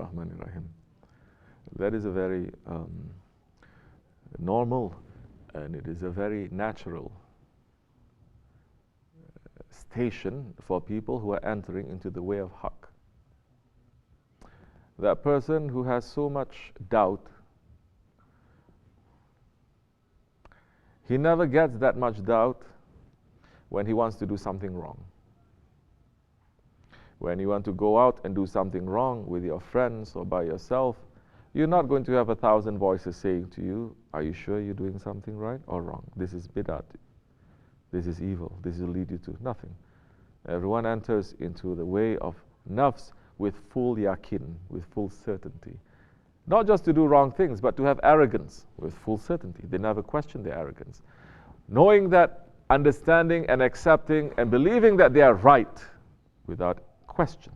Bismillahirrahmanirrahim. That is a very normal and it is a very natural station for people who are entering into the way of haqq. That person who has so much doubt, he never gets that much doubt when he wants to do something wrong. When you want to go out and do something wrong with your friends or by yourself, you're not going to have 1,000 voices saying to you, are you sure you're doing something right or wrong? This is bidat. This is evil. This will lead you to nothing. Everyone enters into the way of nafs with full yaqeen, with full certainty. Not just to do wrong things, but to have arrogance with full certainty. They never question their arrogance. Knowing that, understanding and accepting and believing that they are right without question,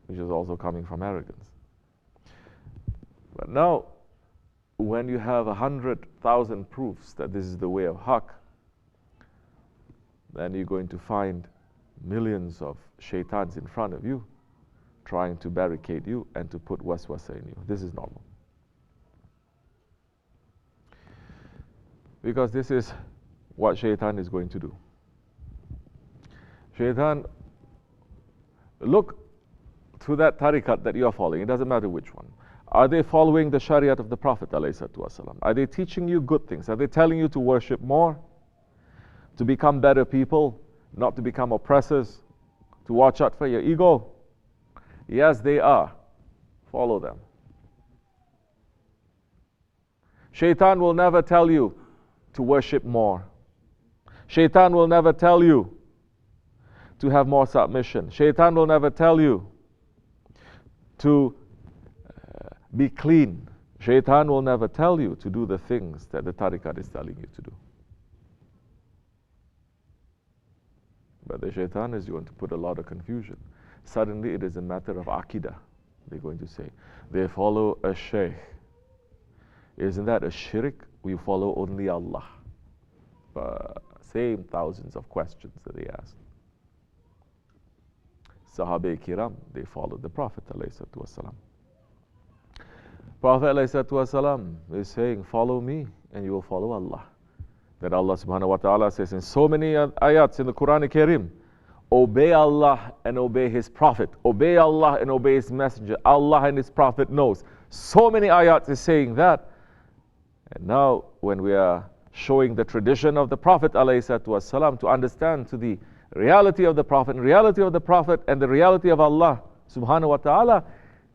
which is also coming from arrogance. But now, when you have 100,000 proofs that this is the way of haqq, then you're going to find millions of shaitans in front of you trying to barricade you and to put waswasa in you. This is normal. Because this is what shaitan is going to do. Shaitan, look to that tariqat that you are following. It doesn't matter which one. Are they following the shariat of the Prophet ﷺ? Are they teaching you good things? Are they telling you to worship more? To become better people? Not to become oppressors? To watch out for your ego? Yes, they are. Follow them. Shaitan will never tell you to worship more. Shaitan will never tell you to have more submission. Shaitan will never tell you to be clean. Shaitan will never tell you to do the things that the tariqat is telling you to do. But the shaitan is going to put a lot of confusion. Suddenly it is a matter of aqidah. They're going to say, they follow a shaykh. Isn't that a shirk? We follow only Allah. Same thousands of questions that they ask. Sahabe-kiram, they followed the Prophet ﷺ. Prophet ﷺ is saying, follow me and you will follow Allah. That Allah subhanahu wa ta'ala says in so many ayats in the Quran Kareem, obey Allah and obey His Prophet. Obey Allah and obey His Messenger. Allah and His Prophet knows. So many ayats is saying that. And now when we are showing the tradition of the Prophet ﷺ to understand to the reality of the Prophet, and reality of the Prophet and the reality of Allah subhanahu wa ta'ala,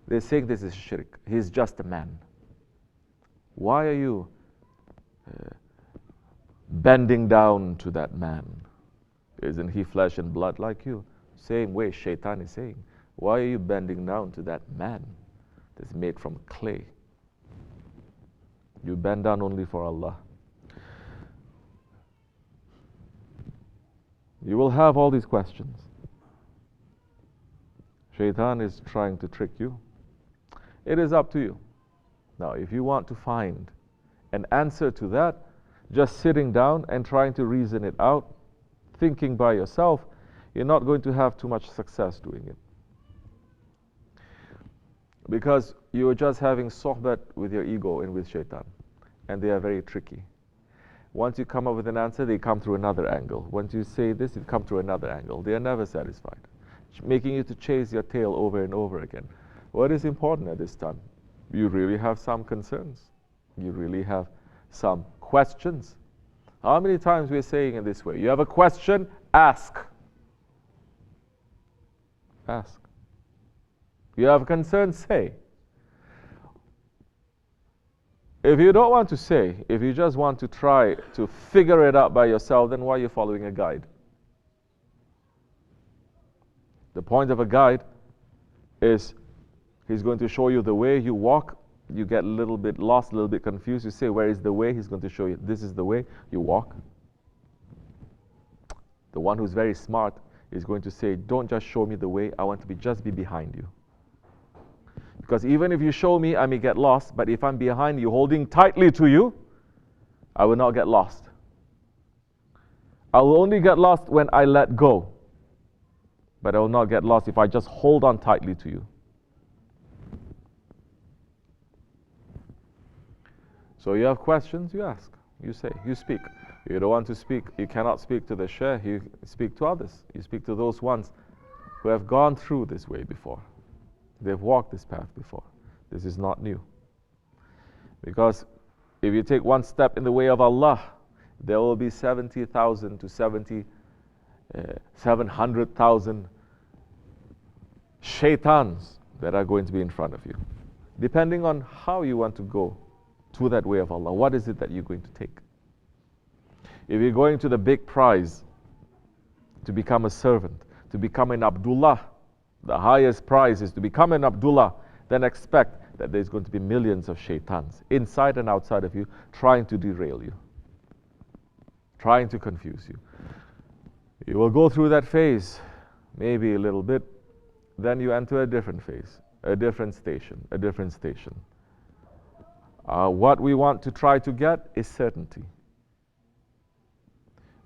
they're saying this is shirk. He's just a man. Why are you bending down to that man? Isn't he flesh and blood like you? Same way shaitan is saying, why are you bending down to that man that's made from clay? You bend down only for Allah. You will have all these questions. Shaitan is trying to trick you. It is up to you. Now, if you want to find an answer to that, just sitting down and trying to reason it out, thinking by yourself, you're not going to have too much success doing it. Because you're just having sohbat with your ego and with shaitan. And they are very tricky. Once you come up with an answer, they come through another angle. Once you say this, it comes through another angle. They are never satisfied, making you to chase your tail over and over again. What is important at this time? You really have some concerns. You really have some questions. How many times we're saying in this way? You have a question, ask. Ask. You have a concern, say. If you don't want to say, if you just want to try to figure it out by yourself, then why are you following a guide? The point of a guide is he's going to show you the way you walk. You get a little bit lost, a little bit confused. You say, where is the way? He's going to show you, this is the way. You walk. The one who's very smart is going to say, don't just show me the way. I want to just be behind you. Because even if you show me, I may get lost. But if I'm behind you, holding tightly to you, I will not get lost. I will only get lost when I let go. But I will not get lost if I just hold on tightly to you. So you have questions, you ask, you say, you speak. You don't want to speak, you cannot speak to the Shaykh, you speak to others. You speak to those ones who have gone through this way before. They've walked this path before. This is not new. Because if you take one step in the way of Allah, there will be 70,000 to 700,000 shaitans that are going to be in front of you. Depending on how you want to go to that way of Allah, what is it that you're going to take? If you're going to the big prize, to become a servant, to become an Abdullah, the highest prize is to become an Abdullah, then expect that there's going to be millions of shaitans inside and outside of you trying to derail you, trying to confuse you. You will go through that phase, maybe a little bit, then you enter a different phase, a different station, a different station. What we want to try to get is certainty.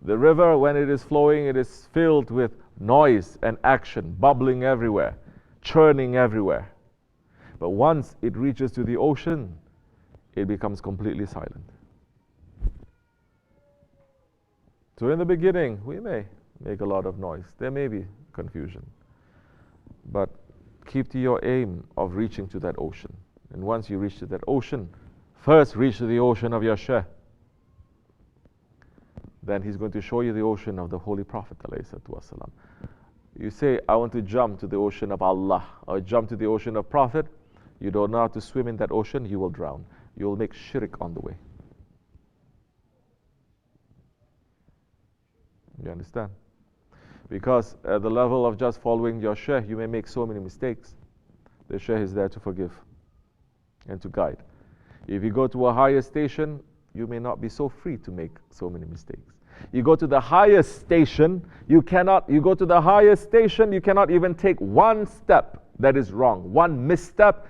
The river, when it is flowing, it is filled with noise and action, bubbling everywhere, churning everywhere. But once it reaches to the ocean, it becomes completely silent. So in the beginning, we may make a lot of noise. There may be confusion. But keep to your aim of reaching to that ocean. And once you reach to that ocean, first reach to the ocean of your Shaykh. Then he's going to show you the ocean of the Holy Prophet ﷺ. You say, I want to jump to the ocean of Allah, or jump to the ocean of Prophet. You don't know how to swim in that ocean, you will drown. You will make shirk on the way. You understand? Because at the level of just following your Shaykh, you may make so many mistakes. The Shaykh is there to forgive and to guide. If you go to a higher station, you may not be so free to make so many mistakes. You go to the highest station, you cannot even take one step that is wrong, one misstep.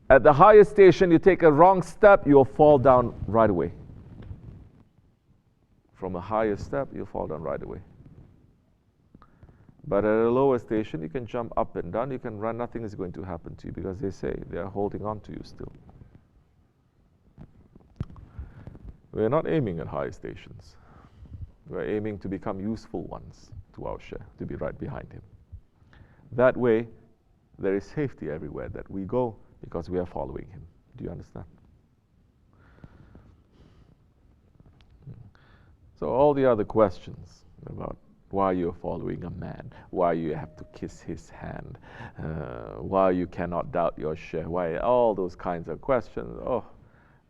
At the highest station, you take a wrong step, you'll fall down right away. From a higher step, you'll fall down right away. But at a lower station, you can jump up and down, you can run, nothing is going to happen to you because they say they are holding on to you still. We're not aiming at high stations. We're aiming to become useful ones to our Shaykh, to be right behind him. That way, there is safety everywhere that we go because we are following him. Do you understand? So all the other questions about why you're following a man, why you have to kiss his hand, why you cannot doubt your Shaykh, why all those kinds of questions,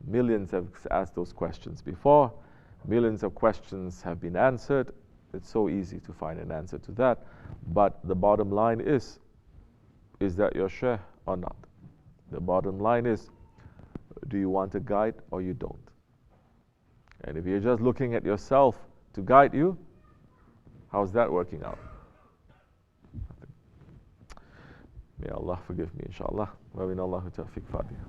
millions have asked those questions before. Millions of questions have been answered. It's so easy to find an answer to that. But the bottom line is that your Shaykh or not? The bottom line is, do you want a guide or you don't? And if you're just looking at yourself to guide you, how's that working out? May Allah forgive me, inshallah. Wa min Allahu tawfiq fatiha.